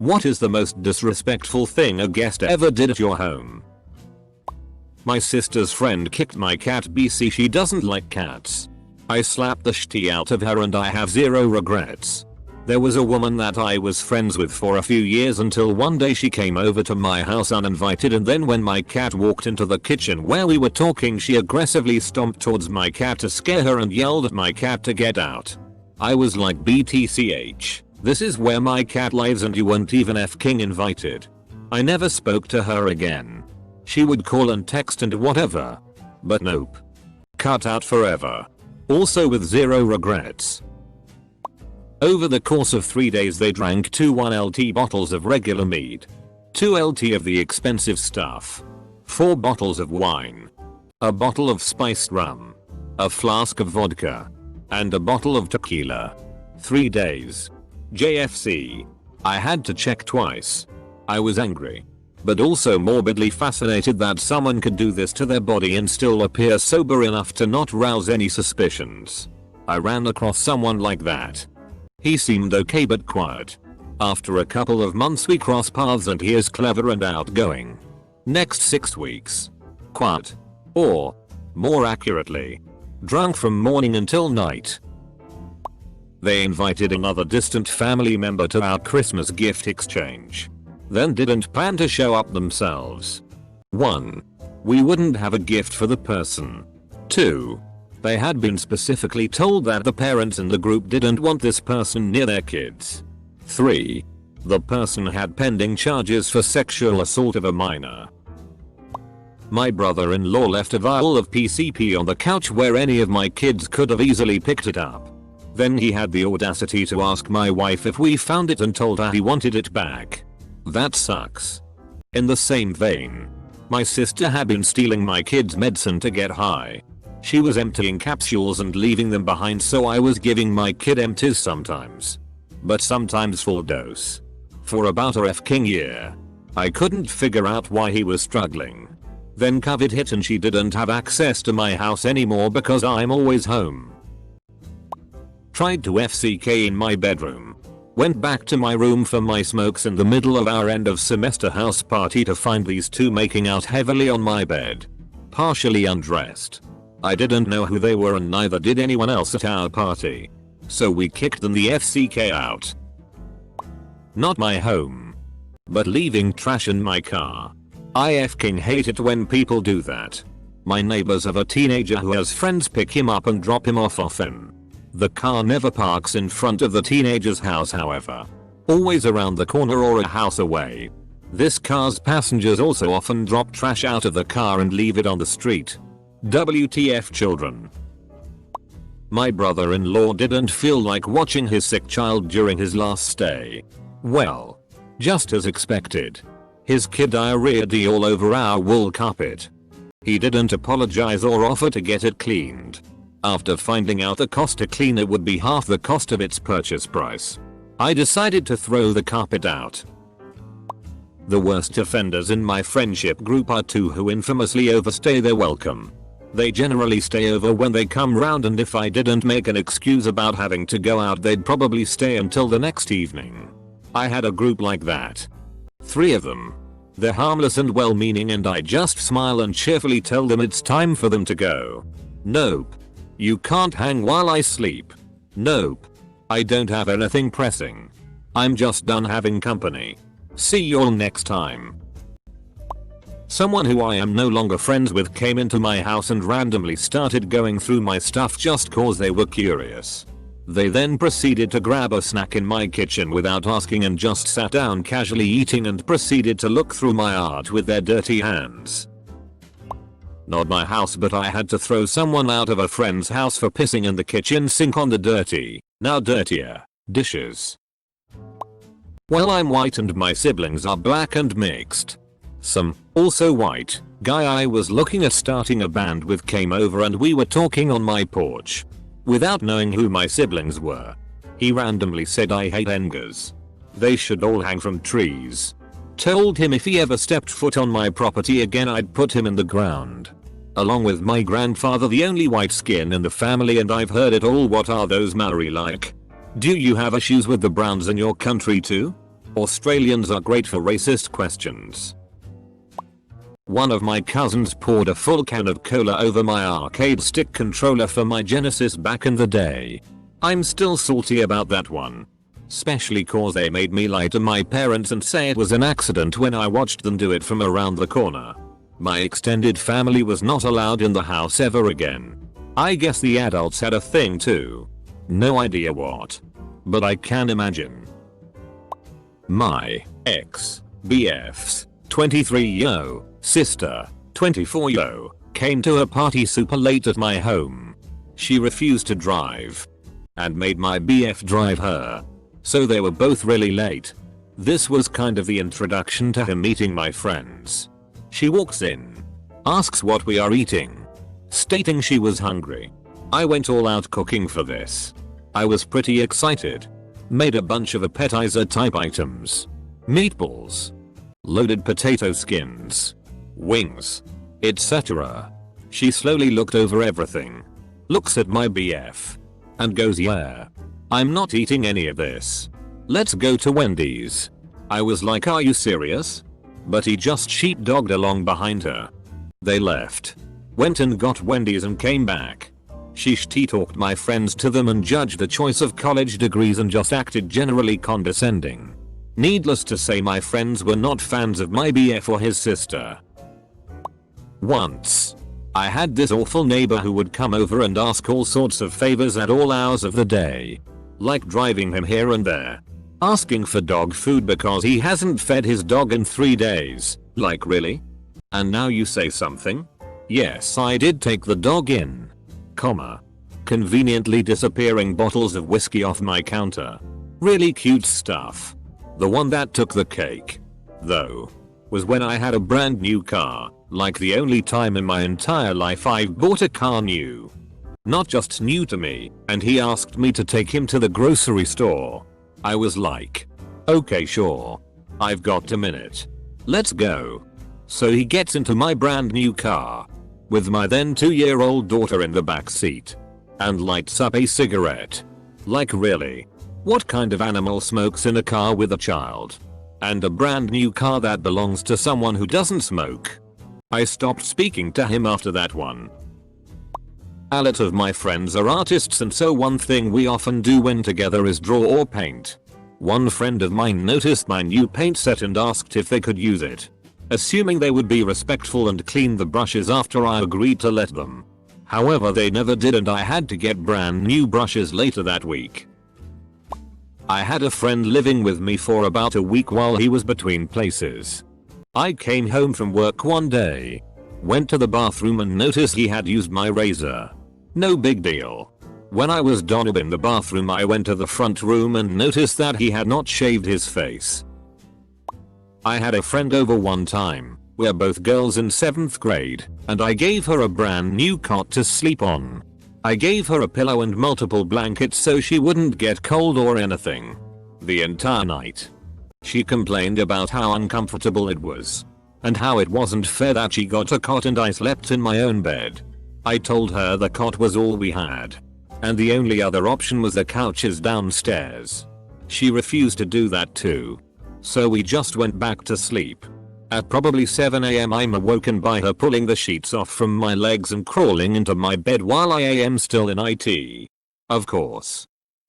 What is the most disrespectful thing a guest ever did at your home? My sister's friend kicked my cat BC. She doesn't like cats. I slapped the shit out of her and I have zero regrets. There was a woman that I was friends with for a few years until one day she came over to my house uninvited, and then when my cat walked into the kitchen where we were talking, she aggressively stomped towards my cat to scare her and yelled at my cat to get out. I was like, BTCH, this is where my cat lives and you weren't even f***ing invited. I never spoke to her again. She would call and text and whatever. But nope. Cut out forever. Also with zero regrets. Over the course of 3 days they drank 2 1LT bottles of regular mead, 2 LT of the expensive stuff, 4 bottles of wine, a bottle of spiced rum, a flask of vodka, and a bottle of tequila. 3 days. JFC. I had to check twice. I was angry, but also morbidly fascinated that someone could do this to their body and still appear sober enough to not rouse any suspicions. I ran across someone like that. He seemed okay but quiet. After a couple of months we cross paths and he is clever and outgoing. Next 6 weeks. Quiet. Or, more accurately, drunk from morning until night. They invited another distant family member to our Christmas gift exchange. Then didn't plan to show up themselves. 1. We wouldn't have a gift for the person. 2. They had been specifically told that the parents in the group didn't want this person near their kids. 3. The person had pending charges for sexual assault of a minor. My brother-in-law left a vial of PCP on the couch where any of my kids could have easily picked it up. Then he had the audacity to ask my wife if we found it and told her he wanted it back. That sucks. In the same vein, my sister had been stealing my kids' medicine to get high. She was emptying capsules and leaving them behind, so I was giving my kid empties sometimes. But sometimes full dose. For about a f***ing year. I couldn't figure out why he was struggling. Then COVID hit and she didn't have access to my house anymore because I'm always home. Tried to FCK in my bedroom. Went back to my room for my smokes in the middle of our end of semester house party to find these two making out heavily on my bed. Partially undressed. I didn't know who they were and neither did anyone else at our party. So we kicked them the FCK out. Not my home. But leaving trash in my car. I f***ing hate it when people do that. My neighbors have a teenager who has friends pick him up and drop him off often. The car never parks in front of the teenager's house however. Always around the corner or a house away. This car's passengers also often drop trash out of the car and leave it on the street. WTF children. My brother-in-law didn't feel like watching his sick child during his last stay. Well, just as expected. His kid diarrheaed all over our wool carpet. He didn't apologize or offer to get it cleaned. After finding out the cost to clean it would be half the cost of its purchase price, I decided to throw the carpet out. The worst offenders in my friendship group are two who infamously overstay their welcome. They generally stay over when they come round, and if I didn't make an excuse about having to go out they'd probably stay until the next evening. I had a group like that. 3 of them. They're harmless and well-meaning and I just smile and cheerfully tell them it's time for them to go. Nope. You can't hang while I sleep. Nope. I don't have anything pressing. I'm just done having company. See y'all next time. Someone who I am no longer friends with came into my house and randomly started going through my stuff just cause they were curious. They then proceeded to grab a snack in my kitchen without asking and just sat down casually eating and proceeded to look through my art with their dirty hands. Not my house, but I had to throw someone out of a friend's house for pissing in the kitchen sink on the dirty, now dirtier, dishes. Well, I'm white and my siblings are black and mixed. Some, also white, guy I was looking at starting a band with came over and we were talking on my porch. Without knowing who my siblings were, he randomly said I hate Engers. They should all hang from trees. Told him if he ever stepped foot on my property again I'd put him in the ground. Along with my grandfather, the only white skin in the family, and I've heard it all. What are those Maori like? Do you have issues with the Browns in your country too? Australians are great for racist questions. One of my cousins poured a full can of cola over my arcade stick controller for my Genesis back in the day. I'm still salty about that one. Especially cause they made me lie to my parents and say it was an accident when I watched them do it from around the corner. My extended family was not allowed in the house ever again. I guess the adults had a thing too. No idea what. But I can imagine. My ex-BF's 23-year sister, 24-year, came to a party super late at my home. She refused to drive and made my BF drive her. So they were both really late. This was kind of the introduction to her meeting my friends. She walks in, asks what we are eating, stating she was hungry. I went all out cooking for this. I was pretty excited. Made a bunch of appetizer type items. Meatballs, loaded potato skins, wings, etc. She slowly looked over everything, looks at my BF, and goes, "Yeah, I'm not eating any of this. Let's go to Wendy's." I was like, "Are you serious?" But he just sheepdogged along behind her. They left, went and got Wendy's and came back. She talked my friends to them and judged the choice of college degrees and just acted generally condescending. Needless to say, my friends were not fans of my BF or his sister. Once, I had this awful neighbor who would come over and ask all sorts of favors at all hours of the day. Like driving him here and there. Asking for dog food because he hasn't fed his dog in 3 days. Like, really? And now you say something? Yes, I did take the dog in. Conveniently disappearing bottles of whiskey off my counter. Really cute stuff. The one that took the cake, though, was when I had a brand new car. Like the only time in my entire life I've bought a car new. Not just new to me, and he asked me to take him to the grocery store. I was like, okay, sure. I've got a minute. Let's go. So he gets into my brand new car, with my then 2-year-old daughter in the back seat, and lights up a cigarette. Like, really? What kind of animal smokes in a car with a child? And a brand new car that belongs to someone who doesn't smoke? I stopped speaking to him after that one. A lot of my friends are artists, and so one thing we often do when together is draw or paint. One friend of mine noticed my new paint set and asked if they could use it. Assuming they would be respectful and clean the brushes after I agreed to let them. However, they never did, and I had to get brand new brushes later that week. I had a friend living with me for about a week while he was between places. I came home from work one day, went to the bathroom and noticed he had used my razor. No big deal. When I was done in the bathroom, I went to the front room and noticed that he had not shaved his face. I had a friend over one time, we're both girls in 7th grade, and I gave her a brand new cot to sleep on. I gave her a pillow and multiple blankets so she wouldn't get cold or anything. The entire night. She complained about how uncomfortable it was, and how it wasn't fair that she got a cot and I slept in my own bed. I told her the cot was all we had, and the only other option was the couches downstairs. She refused to do that too. So we just went back to sleep. At probably 7 AM I'm awoken by her pulling the sheets off from my legs and crawling into my bed while I am still in IT. Of course.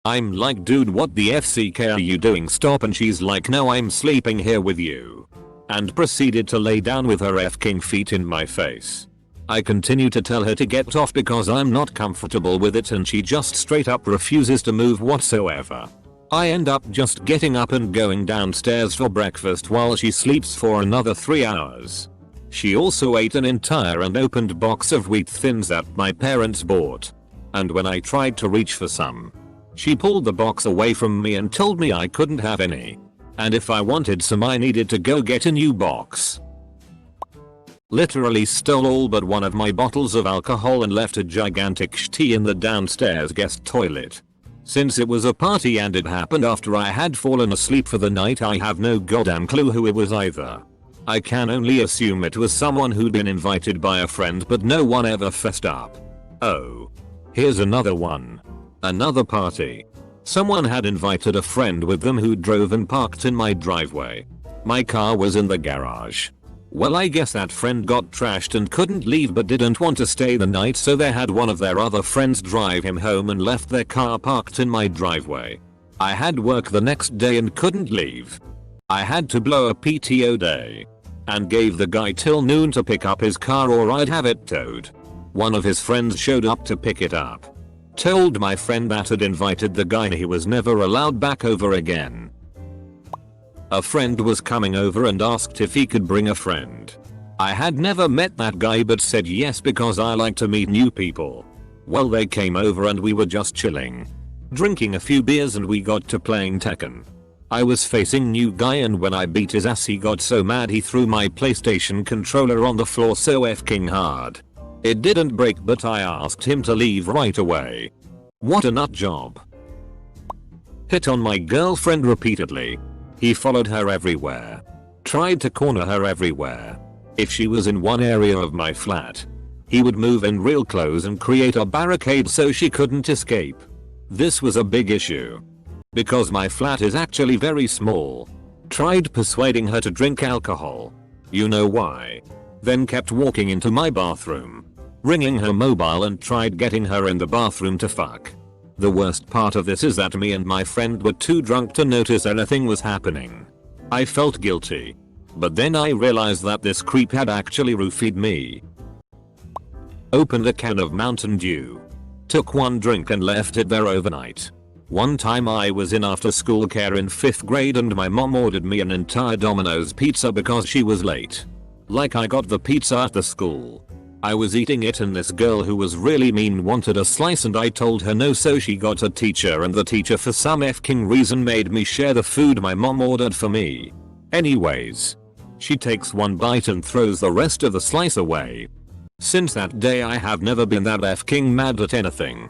I'm like, dude, what the FCK are you doing? Stop. And she's like, no, I'm sleeping here with you. And proceeded to lay down with her f-king feet in my face. I continue to tell her to get off because I'm not comfortable with it, and she just straight up refuses to move whatsoever. I end up just getting up and going downstairs for breakfast while she sleeps for another 3 hours. She also ate an entire unopened box of wheat thins that my parents bought. And when I tried to reach for some, she pulled the box away from me and told me I couldn't have any. And if I wanted some, I needed to go get a new box. Literally stole all but one of my bottles of alcohol and left a gigantic shitty in the downstairs guest toilet. Since it was a party and it happened after I had fallen asleep for the night, I have no goddamn clue who it was either. I can only assume it was someone who'd been invited by a friend, but no one ever fessed up. Oh. Here's another one. Another party. Someone had invited a friend with them who drove and parked in my driveway. My car was in the garage. Well, I guess that friend got trashed and couldn't leave but didn't want to stay the night, so they had one of their other friends drive him home and left their car parked in my driveway. I had work the next day and couldn't leave. I had to blow a PTO day and gave the guy till noon to pick up his car or I'd have it towed. One of his friends showed up to pick it up. Told my friend that had invited the guy, he was never allowed back over again. A friend was coming over and asked if he could bring a friend. I had never met that guy but said yes because I like to meet new people. Well, they came over and we were just chilling, drinking a few beers, and we got to playing Tekken. I was facing new guy, and when I beat his ass he got so mad he threw my PlayStation controller on the floor so f***ing hard. It didn't break, but I asked him to leave right away. What a nut job. Hit on my girlfriend repeatedly. He followed her everywhere. Tried to corner her everywhere. If she was in one area of my flat, he would move in real close and create a barricade so she couldn't escape. This was a big issue because my flat is actually very small. Tried persuading her to drink alcohol. You know why. Then kept walking into my bathroom, ringing her mobile, and tried getting her in the bathroom to fuck. The worst part of this is that me and my friend were too drunk to notice anything was happening. I felt guilty, but then I realized that this creep had actually roofied me. Opened a can of Mountain Dew. Took one drink and left it there overnight. One time I was in after school care in 5th grade and my mom ordered me an entire Domino's pizza because she was late. Like, I got the pizza at the school. I was eating it and this girl who was really mean wanted a slice and I told her no, so she got a teacher and the teacher for some f***ing reason made me share the food my mom ordered for me. Anyways, she takes one bite and throws the rest of the slice away. Since that day I have never been that f***ing mad at anything.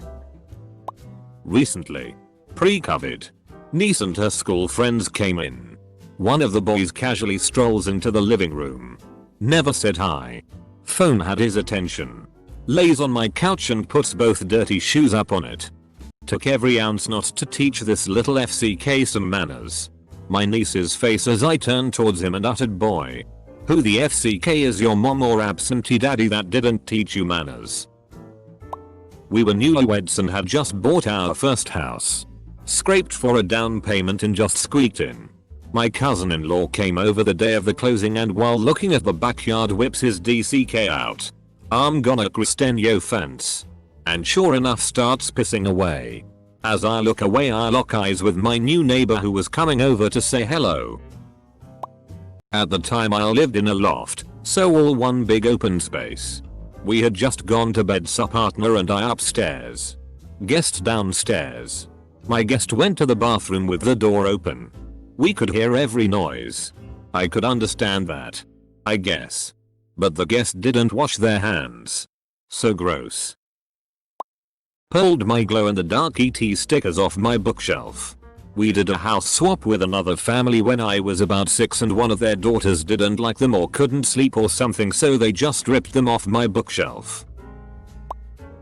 Recently, pre-COVID, niece and her school friends came in. One of the boys casually strolls into the living room. Never said hi. Phone had his attention. Lays on my couch and puts both dirty shoes up on it. Took every ounce not to teach this little FCK some manners. My niece's face as I turned towards him and uttered, "Boy, who the FCK is your mom or absentee daddy that didn't teach you manners?" We were newlyweds and had just bought our first house. Scraped for a down payment and just squeaked in. My cousin-in-law came over the day of the closing and while looking at the backyard whips his DCK out. I'm gonna Kristen yo fence. And sure enough starts pissing away. As I look away I lock eyes with my new neighbor who was coming over to say hello. At the time I lived in a loft, so all one big open space. We had just gone to bed, so partner and I upstairs. Guest downstairs. My guest went to the bathroom with the door open. We could hear every noise. I could understand that, I guess. But the guest didn't wash their hands. So gross. Pulled my glow-in-the-dark ET stickers off my bookshelf. We did a house swap with another family when I was about 6 and one of their daughters didn't like them or couldn't sleep or something, so they just ripped them off my bookshelf.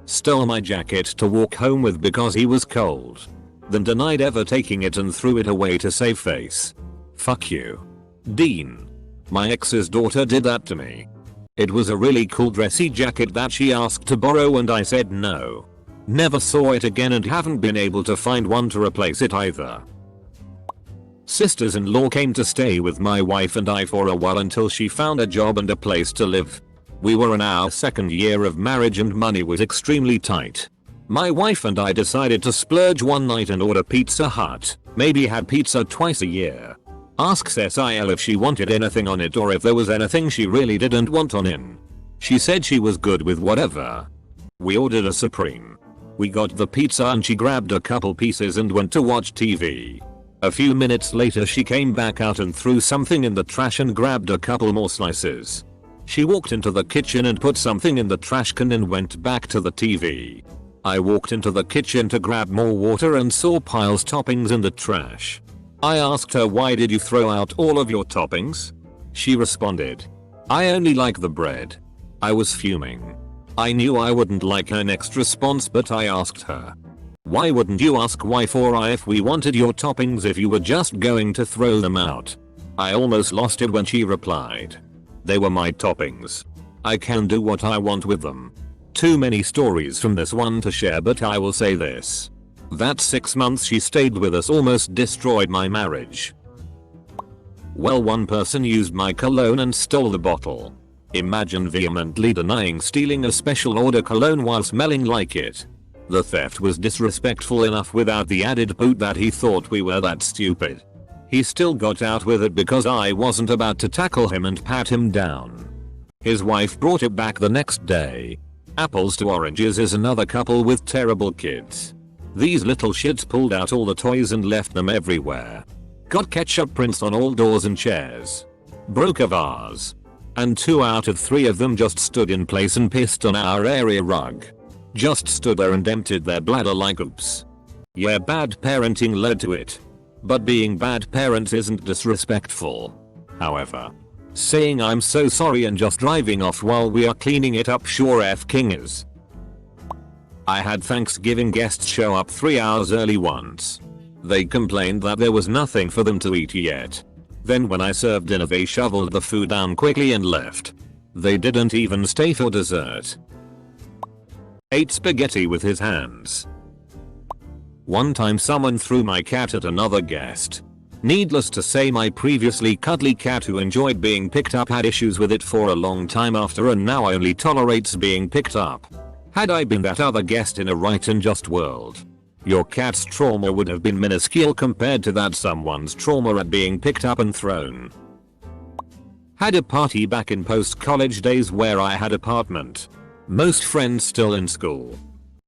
Stole my jacket to walk home with because he was cold. Then denied ever taking it and threw it away to save face. Fuck you, Dean. My ex's daughter did that to me. It was a really cool dressy jacket that she asked to borrow and I said no. Never saw it again and haven't been able to find one to replace it either. Sisters-in-law came to stay with my wife and I for a while until she found a job and a place to live. We were in our 2nd year of marriage and money was extremely tight. My wife and I decided to splurge one night and order Pizza Hut. Maybe had pizza twice a year. Asks SIL if she wanted anything on it or if there was anything she really didn't want on it. She said she was good with whatever. We ordered a Supreme. We got the pizza and she grabbed a couple pieces and went to watch TV. A few minutes later she came back out and threw something in the trash and grabbed a couple more slices. She walked into the kitchen and put something in the trash can and went back to the TV. I walked into the kitchen to grab more water and saw piles toppings in the trash. I asked her, "Why did you throw out all of your toppings?" She responded, "I only like the bread." I was fuming. I knew I wouldn't like her next response, but I asked her, Why wouldn't you ask why for I if we wanted your toppings if you were just going to throw them out? I almost lost it when she replied. They were my toppings. I can do what I want with them. Too many stories from this one to share, but I will say this. That 6 months she stayed with us almost destroyed my marriage. Well, one person used my cologne and stole the bottle. Imagine vehemently denying stealing a special order cologne while smelling like it. The theft was disrespectful enough without the added boot that he thought we were that stupid. He still got out with it because I wasn't about to tackle him and pat him down. His wife brought it back the next day. Apples to oranges is another couple with terrible kids. These little shits pulled out all the toys and left them everywhere. Got ketchup prints on all doors and chairs. Broke a vase. And 2 out of 3 of them just stood in place and pissed on our area rug. Just stood there and emptied their bladder like oops. Yeah, bad parenting led to it. But being bad parents isn't disrespectful. However, saying I'm so sorry and just driving off while we are cleaning it up sure f***ing is. I had Thanksgiving guests show up 3 hours early once. They complained that there was nothing for them to eat yet. Then when I served dinner they shoveled the food down quickly and left. They didn't even stay for dessert. Ate spaghetti with his hands. One time someone threw my cat at another guest. Needless to say, my previously cuddly cat who enjoyed being picked up had issues with it for a long time after and now only tolerates being picked up. Had I been that other guest in a right and just world, your cat's trauma would have been minuscule compared to that someone's trauma at being picked up and thrown. Had a party back in post-college days where I had apartment. Most friends still in school.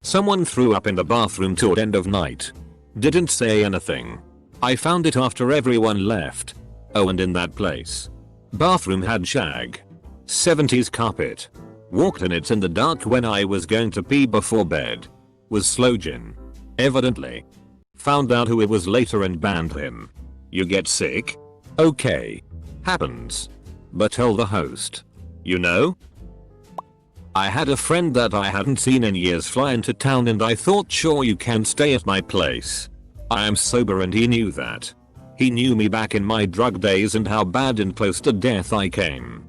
Someone threw up in the bathroom toward end of night. Didn't say anything. I found it after everyone left. Oh, and in that place. Bathroom had shag. 70s carpet. Walked in it in the dark when I was going to pee before bed. Was slow gin. Evidently. Found out who it was later and banned him. You get sick? Okay. Happens. But tell the host. You know? I had a friend that I hadn't seen in years fly into town and I thought sure you can stay at my place. I am sober and he knew that. He knew me back in my drug days and how bad and close to death I came.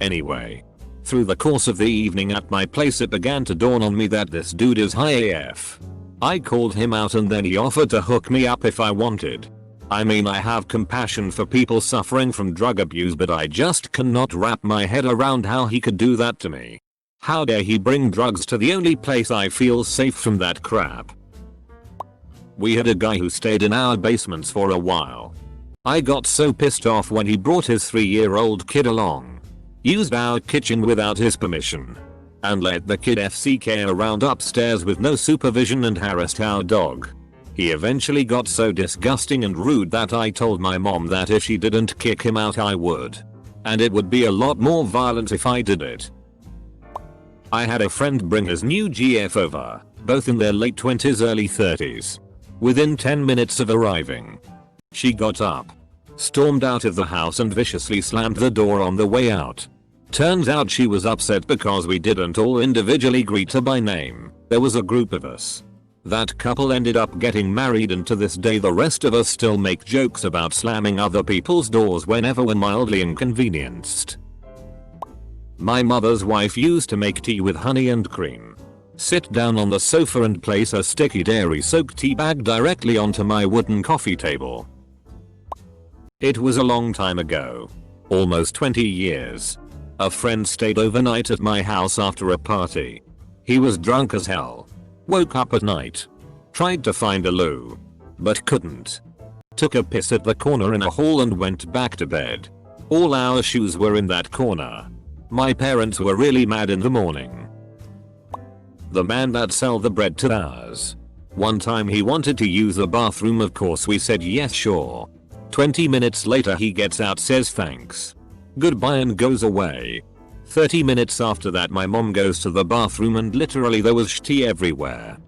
Anyway. Through the course of the evening at my place it began to dawn on me that this dude is high AF. I called him out and then he offered to hook me up if I wanted. I mean, I have compassion for people suffering from drug abuse, but I just cannot wrap my head around how he could do that to me. How dare he bring drugs to the only place I feel safe from that crap. We had a guy who stayed in our basements for a while. I got so pissed off when he brought his 3-year-old kid along. Used our kitchen without his permission. And let the kid FCK around upstairs with no supervision and harassed our dog. He eventually got so disgusting and rude that I told my mom that if she didn't kick him out I would. And it would be a lot more violent if I did it. I had a friend bring his new GF over, both in their late 20s early 30s. Within 10 minutes of arriving, she got up, stormed out of the house and viciously slammed the door on the way out. Turns out she was upset because we didn't all individually greet her by name. There was a group of us. That couple ended up getting married and to this day the rest of us still make jokes about slamming other people's doors whenever we're mildly inconvenienced. My mother's wife used to make tea with honey and cream. Sit down on the sofa and place a sticky dairy soaked tea bag directly onto my wooden coffee table. It was a long time ago. Almost 20 years. A friend stayed overnight at my house after a party. He was drunk as hell. Woke up at night. Tried to find a loo. But couldn't. Took a piss at the corner in a hall and went back to bed. All our shoes were in that corner. My parents were really mad in the morning. The man that sell the bread to ours. One time he wanted to use the bathroom, of course we said yes sure. 20 minutes later he gets out, says thanks. Goodbye and goes away. 30 minutes after that my mom goes to the bathroom and literally there was tea everywhere.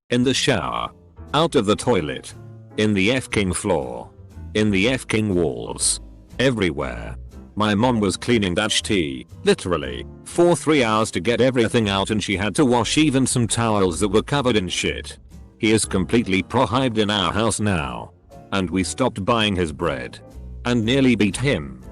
In the shower. Out of the toilet. In the f-king floor. In the f-king walls. Everywhere. My mom was cleaning that tea, literally, for 3 hours to get everything out and she had to wash even some towels that were covered in shit. He is completely prohibited in our house now. And we stopped buying his bread. And nearly beat him.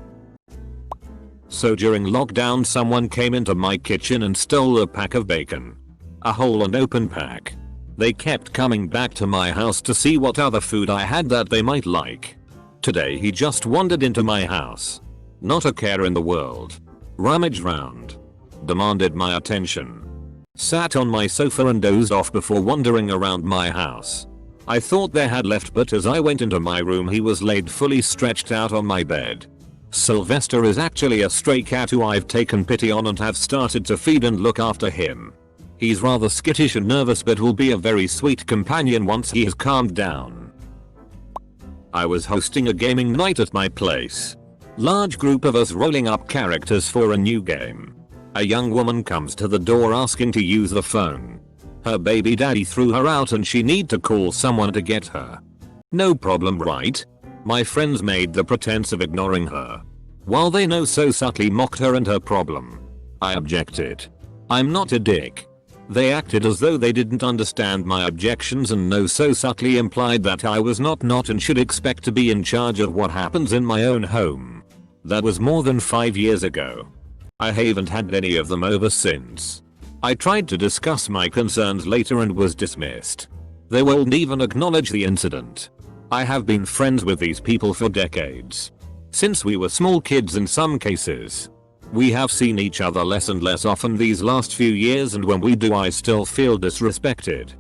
So during lockdown someone came into my kitchen and stole a pack of bacon. A whole and open pack. They kept coming back to my house to see what other food I had that they might like. Today he just wandered into my house. Not a care in the world. Rummaged round. Demanded my attention. Sat on my sofa and dozed off before wandering around my house. I thought they had left, but as I went into my room he was laid fully stretched out on my bed. Sylvester is actually a stray cat who I've taken pity on and have started to feed and look after him. He's rather skittish and nervous but will be a very sweet companion once he has calmed down. I was hosting a gaming night at my place. Large group of us rolling up characters for a new game. A young woman comes to the door asking to use the phone. Her baby daddy threw her out and she need to call someone to get her. No problem, right? My friends made the pretense of ignoring her. While they so subtly mocked her and her problem. I objected. I'm not a dick. They acted as though they didn't understand my objections and so subtly implied that I was not and should expect to be in charge of what happens in my own home. That was more than 5 years ago. I haven't had any of them over since. I tried to discuss my concerns later and was dismissed. They won't even acknowledge the incident. I have been friends with these people for decades. Since we were small kids in some cases. We have seen each other less and less often these last few years, and when we do I still feel disrespected.